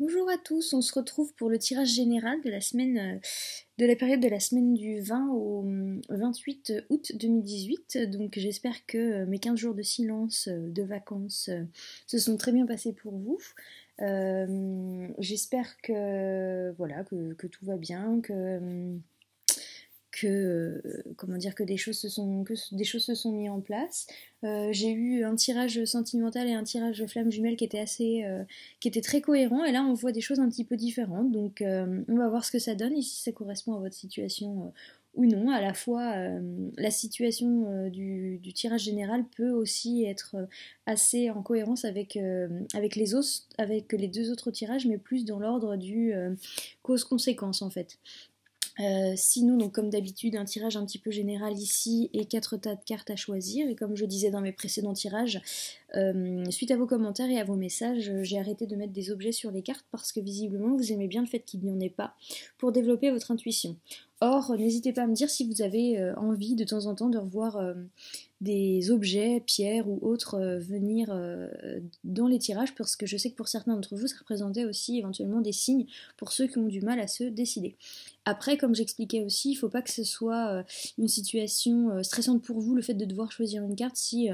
Bonjour à tous, on se retrouve pour le tirage général de la semaine, de la période de la semaine du 20 au 28 août 2018. Donc j'espère que mes 15 jours de silence, de vacances, se sont très bien passés pour vous. J'espère que voilà que tout va bien, comment dire, que des choses se sont mises en place. J'ai eu un tirage sentimental et un tirage flamme jumelle qui était très cohérent, et là on voit des choses un petit peu différentes, donc on va voir ce que ça donne et si ça correspond à votre situation ou non. À la fois la situation du tirage général peut aussi être assez en cohérence avec les deux autres tirages, mais plus dans l'ordre du cause-conséquence en fait. Sinon, donc comme d'habitude, un tirage un petit peu général ici et 4 tas de cartes à choisir. Et comme je disais dans mes précédents tirages, suite à vos commentaires et à vos messages, j'ai arrêté de mettre des objets sur les cartes parce que visiblement vous aimez bien le fait qu'il n'y en ait pas pour développer votre intuition. Or, n'hésitez pas à me dire si vous avez envie de temps en temps de revoir des objets, pierres ou autres venir dans les tirages, parce que je sais que pour certains d'entre vous, ça représentait aussi éventuellement des signes pour ceux qui ont du mal à se décider. Après, comme j'expliquais aussi, il ne faut pas que ce soit une situation stressante pour vous, le fait de devoir choisir une carte. Si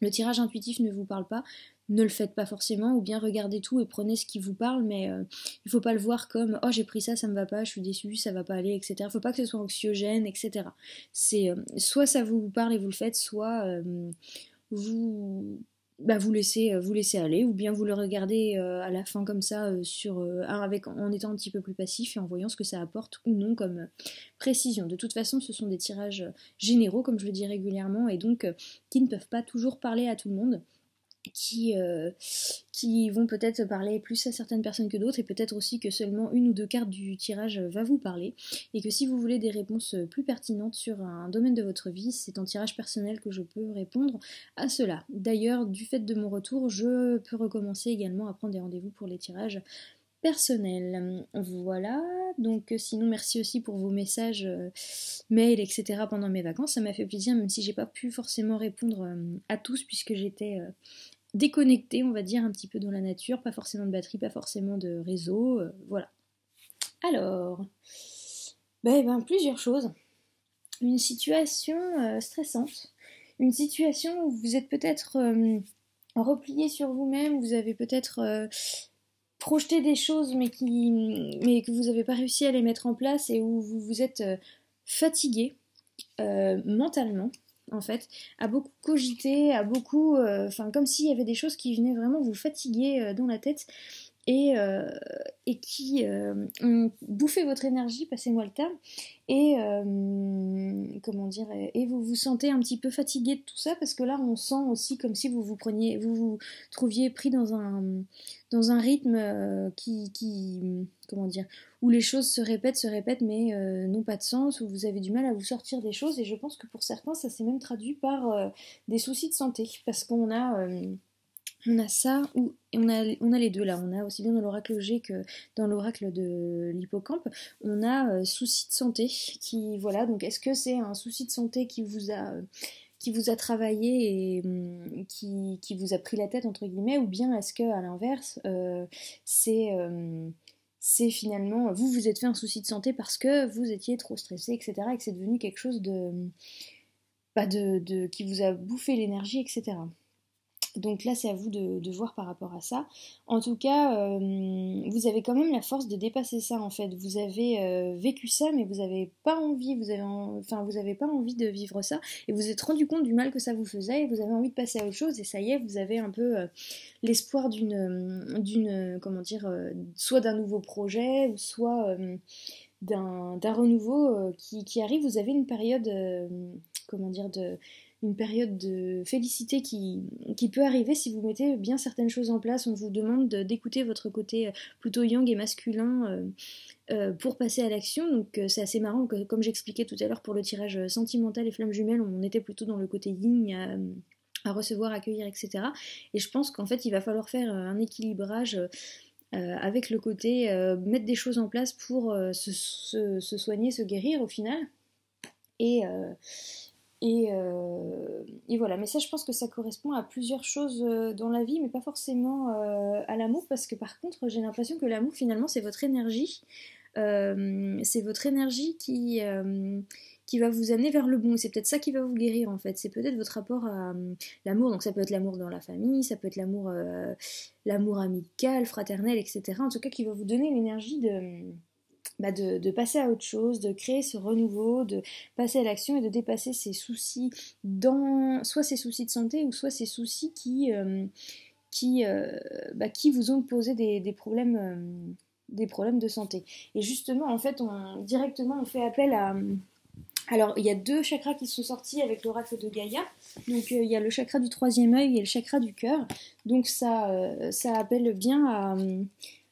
le tirage intuitif ne vous parle pas, ne le faites pas forcément, ou bien regardez tout et prenez ce qui vous parle, mais il ne faut pas le voir comme « Oh, j'ai pris ça, ça me va pas, je suis déçue, ça va pas aller, etc. » Il ne faut pas que ce soit anxiogène, etc. C'est soit ça vous parle et vous le faites, soit vous vous laissez aller, ou bien vous le regardez à la fin comme ça en étant un petit peu plus passif et en voyant ce que ça apporte ou non comme précision. De toute façon, ce sont des tirages généraux, comme je le dis régulièrement, et donc qui ne peuvent pas toujours parler à tout le monde. Qui vont peut-être parler plus à certaines personnes que d'autres, et peut-être aussi que seulement une ou deux cartes du tirage va vous parler, et que si vous voulez des réponses plus pertinentes sur un domaine de votre vie, c'est en tirage personnel que je peux répondre à cela. D'ailleurs, du fait de mon retour, je peux recommencer également à prendre des rendez-vous pour les tirages personnels. Voilà, donc sinon merci aussi pour vos messages, mails, etc. pendant mes vacances, ça m'a fait plaisir, même si j'ai pas pu forcément répondre à tous, puisque j'étais déconnectée, on va dire, un petit peu dans la nature, pas forcément de batterie, pas forcément de réseau, voilà. Alors, plusieurs choses. Une situation stressante, une situation où vous êtes peut-être replié sur vous-même, vous avez peut-être projeté des choses mais que vous n'avez pas réussi à les mettre en place, et où vous vous êtes fatigué mentalement, en fait, à beaucoup cogiter, à beaucoup, comme s'il y avait des choses qui venaient vraiment vous fatiguer dans la tête, et, euh, et qui ont bouffé votre énergie, passez-moi le terme, et comment dire, et vous vous sentez un petit peu fatigué de tout ça, parce que là on sent aussi comme si vous trouviez pris dans un rythme comment dire, où les choses se répètent, mais n'ont pas de sens, où vous avez du mal à vous sortir des choses. Et je pense que pour certains, ça s'est même traduit par des soucis de santé, parce on a ça, ou on a les deux là. On a aussi bien dans l'oracle G que dans l'oracle de l'hippocampe, on a soucis de santé qui, voilà. Donc est-ce que c'est un souci de santé qui vous a travaillé et qui vous a pris la tête entre guillemets, ou bien est-ce que à l'inverse c'est finalement vous vous êtes fait un souci de santé parce que vous étiez trop stressé, etc., et que c'est devenu quelque chose qui vous a bouffé l'énergie, etc. Donc là, c'est à vous de voir par rapport à ça. En tout cas, vous avez quand même la force de dépasser ça, en fait. Vous avez vécu ça, mais vous n'avez pas envie, vous avez pas envie de vivre ça, et vous vous êtes rendu compte du mal que ça vous faisait, et vous avez envie de passer à autre chose, et ça y est, vous avez un peu l'espoir comment dire, soit d'un nouveau projet, ou soit d'un renouveau qui arrive. Vous avez une période, comment dire, une période de félicité qui peut arriver si vous mettez bien certaines choses en place. On vous demande d'écouter votre côté plutôt yang et masculin pour passer à l'action. Donc c'est assez marrant que, comme j'expliquais tout à l'heure pour le tirage sentimental et flamme jumelle, on était plutôt dans le côté yin à recevoir, accueillir, etc. Et je pense qu'en fait il va falloir faire un équilibrage avec le côté mettre des choses en place pour se soigner, se guérir au final. Et Et voilà, mais ça je pense que ça correspond à plusieurs choses dans la vie, mais pas forcément à l'amour, parce que par contre j'ai l'impression que l'amour finalement c'est votre énergie. C'est votre énergie qui va vous amener vers le bon. C'est peut-être ça qui va vous guérir en fait. C'est peut-être votre rapport à l'amour. Donc ça peut être l'amour dans la famille, ça peut être l'amour amical, fraternel, etc. En tout cas qui va vous donner l'énergie de passer à autre chose, de créer ce renouveau, de passer à l'action et de dépasser ses soucis soit ses soucis de santé ou soit ses soucis qui vous ont posé des problèmes de santé. Et justement, en fait, directement, on fait appel à... Alors, il y a 2 chakras qui sont sortis avec l'oracle de Gaïa. Donc, il y a le chakra du 3e œil et le chakra du cœur. Donc, ça appelle bien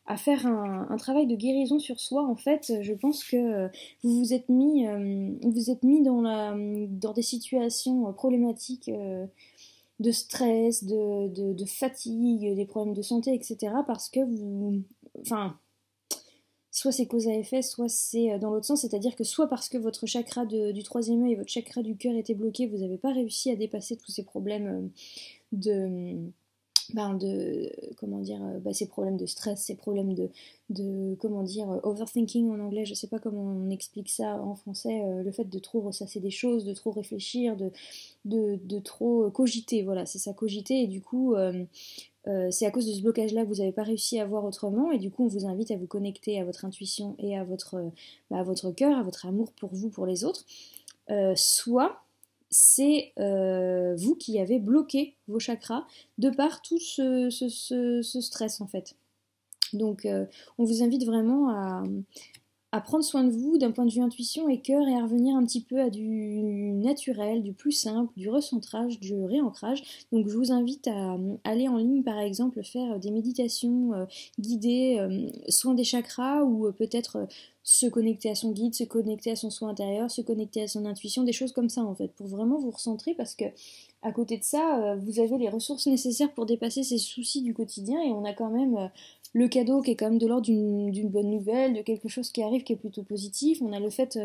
à faire un travail de guérison sur soi. En fait, je pense que vous vous êtes mis dans des situations problématiques de stress, de fatigue, des problèmes de santé, etc. Parce que soit c'est cause à effet, soit c'est dans l'autre sens, c'est-à-dire que soit parce que votre chakra du 3e œil et votre chakra du cœur étaient bloqués, vous n'avez pas réussi à dépasser tous ces problèmes ces problèmes de stress, ces problèmes overthinking en anglais, je sais pas comment on explique ça en français, le fait de trop ressasser des choses, de trop réfléchir, de trop cogiter, voilà, c'est ça, cogiter, et du coup, c'est à cause de ce blocage-là que vous n'avez pas réussi à voir autrement, et du coup, on vous invite à vous connecter à votre intuition et à votre cœur, à votre amour pour vous, pour les autres, soit c'est vous qui avez bloqué vos chakras de par tout ce stress en fait. Donc on vous invite vraiment à prendre soin de vous d'un point de vue intuition et cœur et à revenir un petit peu à du naturel, du plus simple, du recentrage, du réancrage. Donc je vous invite à aller en ligne par exemple faire des méditations guidées, soins des chakras ou peut-être se connecter à son guide, se connecter à son soi intérieur, se connecter à son intuition, des choses comme ça en fait, pour vraiment vous recentrer parce que à côté de ça, vous avez les ressources nécessaires pour dépasser ces soucis du quotidien et on a quand même le cadeau qui est quand même de l'ordre d'une bonne nouvelle, de quelque chose qui arrive qui est plutôt positif. On a le fait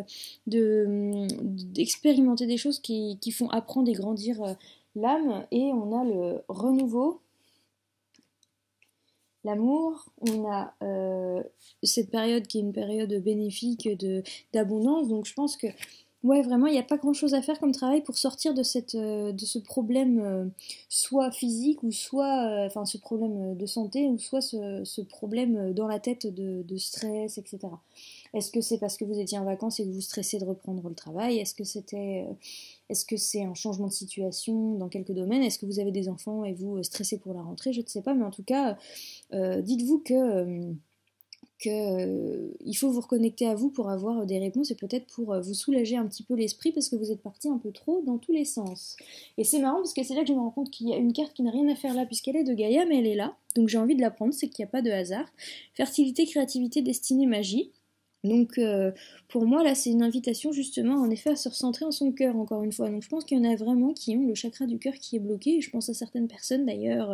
d'expérimenter des choses qui font apprendre et grandir l'âme et on a le renouveau, l'amour, on a cette période qui est une période bénéfique d'abondance, donc je pense que ouais, vraiment, il n'y a pas grand-chose à faire comme travail pour sortir de ce problème soit physique ou soit ce problème de santé ou soit ce problème dans la tête de stress, etc. Est-ce que c'est parce que vous étiez en vacances et que vous stressez de reprendre le travail? Est-ce que c'est un changement de situation dans quelques domaines? Est-ce que vous avez des enfants et vous stressez pour la rentrée? Je ne sais pas, mais en tout cas, dites-vous que il faut vous reconnecter à vous pour avoir des réponses et peut-être pour vous soulager un petit peu l'esprit parce que vous êtes parti un peu trop dans tous les sens. Et c'est marrant parce que c'est là que je me rends compte qu'il y a une carte qui n'a rien à faire là puisqu'elle est de Gaïa mais elle est là, donc j'ai envie de la prendre, c'est qu'il n'y a pas de hasard. Fertilité, créativité, destinée, magie. Donc pour moi là c'est une invitation justement en effet à se recentrer en son cœur encore une fois. Donc je pense qu'il y en a vraiment qui ont le chakra du cœur qui est bloqué et je pense à certaines personnes d'ailleurs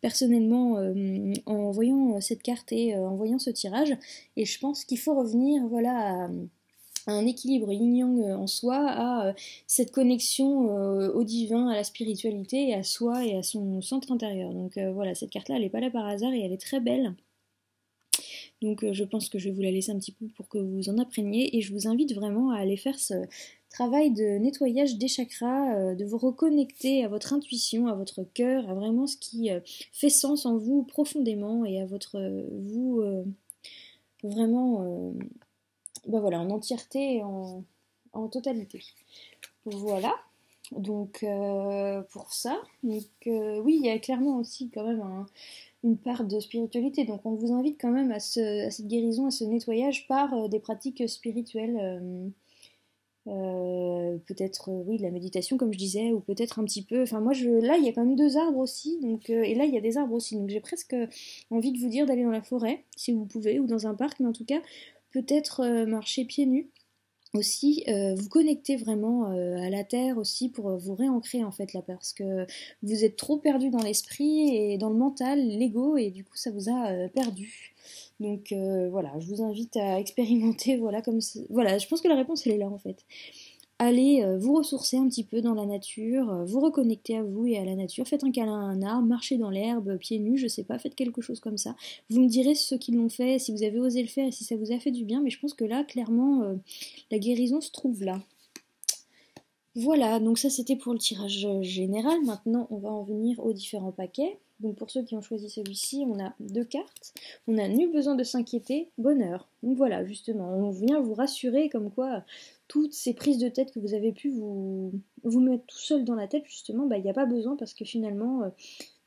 personnellement en voyant cette carte et en voyant ce tirage et je pense qu'il faut revenir voilà à un équilibre yin-yang en soi, à cette connexion au divin, à la spiritualité, à soi et à son centre intérieur. Donc voilà, cette carte-là, elle n'est pas là par hasard et elle est très belle. Donc je pense que je vais vous la laisser un petit peu pour que vous en appreniez et je vous invite vraiment à aller faire ce travail de nettoyage des chakras, de vous reconnecter à votre intuition, à votre cœur, à vraiment ce qui fait sens en vous profondément et à votre vous vraiment voilà, en entièreté et en totalité. Voilà. Donc pour ça, donc oui, il y a clairement aussi quand même une part de spiritualité. Donc on vous invite quand même à cette guérison, à ce nettoyage par des pratiques spirituelles. Peut-être oui de la méditation comme je disais ou peut-être un petit peu enfin moi là il y a quand même 2 arbres aussi donc et là il y a des arbres aussi donc j'ai presque envie de vous dire d'aller dans la forêt si vous pouvez ou dans un parc mais en tout cas peut-être marcher pieds nus aussi vous connecter vraiment à la terre aussi pour vous réancrer en fait là parce que vous êtes trop perdu dans l'esprit et dans le mental, l'ego et du coup ça vous a perdu. Donc voilà, je vous invite à expérimenter voilà je pense que la réponse elle est là en fait. allez vous ressourcer un petit peu dans la nature, vous reconnecter à vous et à la nature, faites un câlin à un arbre, marchez dans l'herbe, pieds nus, je sais pas, faites quelque chose comme ça. Vous me direz ceux qui l'ont fait, si vous avez osé le faire et si ça vous a fait du bien, mais je pense que là, clairement, la guérison se trouve là. Voilà, donc ça c'était pour le tirage général. Maintenant, on va en venir aux différents paquets. Donc pour ceux qui ont choisi celui-ci, on a 2 cartes. On a nul besoin de s'inquiéter, bonheur. Donc voilà, justement, on vient vous rassurer comme quoi toutes ces prises de tête que vous avez pu vous mettre tout seul dans la tête, justement, il n'y a pas besoin parce que finalement,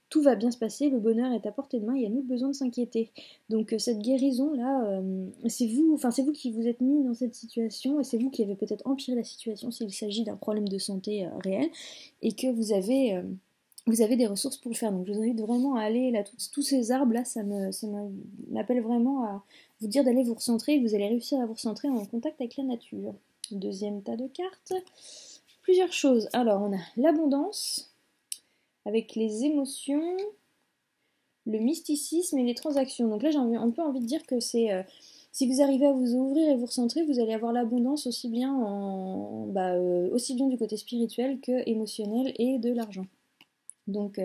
tout va bien se passer, le bonheur est à portée de main, il n'y a nul besoin de s'inquiéter. Donc cette guérison-là, c'est vous qui vous êtes mis dans cette situation, et c'est vous qui avez peut-être empiré la situation s'il s'agit d'un problème de santé réel, et que vous avez des ressources pour le faire. Donc je vous invite vraiment à aller, là, tous ces arbres-là, ça m'appelle vraiment à vous dire d'aller vous recentrer, et vous allez réussir à vous recentrer en contact avec la nature. Deuxième tas de cartes, plusieurs choses. Alors on a l'abondance, avec les émotions, le mysticisme et les transactions. Donc là, j'ai un peu envie de dire que c'est si vous arrivez à vous ouvrir et vous recentrer, vous allez avoir l'abondance aussi bien aussi bien du côté spirituel que émotionnel et de l'argent. Donc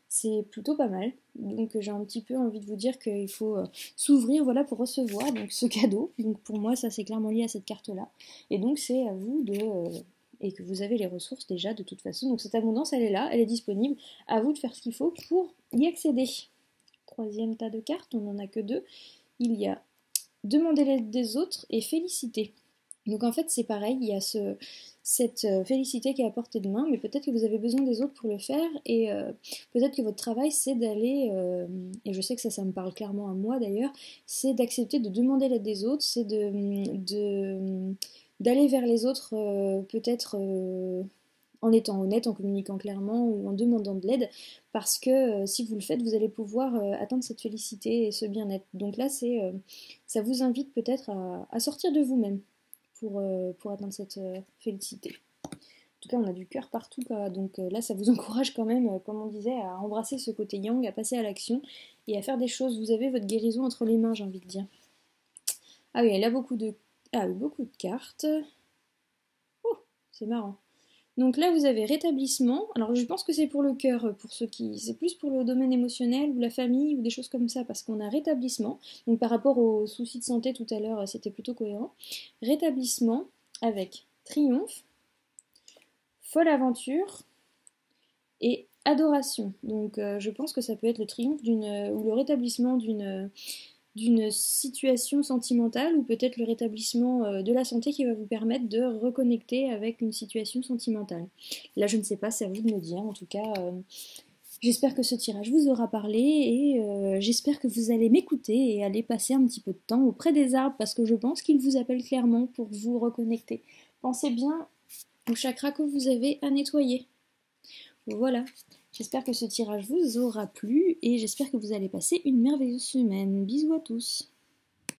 c'est plutôt pas mal. Donc j'ai un petit peu envie de vous dire qu'il faut s'ouvrir, voilà, pour recevoir donc ce cadeau. Donc pour moi, ça c'est clairement lié à cette carte-là. Et donc c'est à vous de et que vous avez les ressources déjà de toute façon. Donc cette abondance, elle est là, elle est disponible. À vous de faire ce qu'il faut pour y accéder. Troisième tas de cartes, on n'en a que 2. Il y a demander l'aide des autres et féliciter. Donc en fait c'est pareil, il y a cette félicité qui est à portée de main, mais peut-être que vous avez besoin des autres pour le faire, et peut-être que votre travail c'est d'aller, et je sais que ça me parle clairement à moi d'ailleurs, c'est d'accepter de demander l'aide des autres, c'est d'aller vers les autres peut-être en étant honnête, en communiquant clairement ou en demandant de l'aide, parce que si vous le faites, vous allez pouvoir atteindre cette félicité et ce bien-être. Donc là, ça vous invite peut-être à sortir de vous-même pour atteindre cette félicité. En tout cas, on a du cœur partout, quoi. Donc là, ça vous encourage quand même, comme on disait, à embrasser ce côté yang, à passer à l'action et à faire des choses. Vous avez votre guérison entre les mains, j'ai envie de dire. Ah oui, elle a beaucoup de cartes. Oh, c'est marrant. Donc là, vous avez rétablissement. Alors, je pense que c'est pour le cœur, pour ceux qui... C'est plus pour le domaine émotionnel ou la famille ou des choses comme ça, parce qu'on a rétablissement. Donc par rapport aux soucis de santé tout à l'heure, c'était plutôt cohérent. Rétablissement avec triomphe, folle aventure et adoration. Donc je pense que ça peut être le triomphe ou le rétablissement d'une situation sentimentale, ou peut-être le rétablissement de la santé qui va vous permettre de reconnecter avec une situation sentimentale. Là, je ne sais pas, c'est à vous de me dire. En tout cas, j'espère que ce tirage vous aura parlé, et j'espère que vous allez m'écouter et aller passer un petit peu de temps auprès des arbres, parce que je pense qu'ils vous appellent clairement pour vous reconnecter. Pensez bien au chakra que vous avez à nettoyer. Voilà. J'espère que ce tirage vous aura plu, et j'espère que vous allez passer une merveilleuse semaine. Bisous à tous.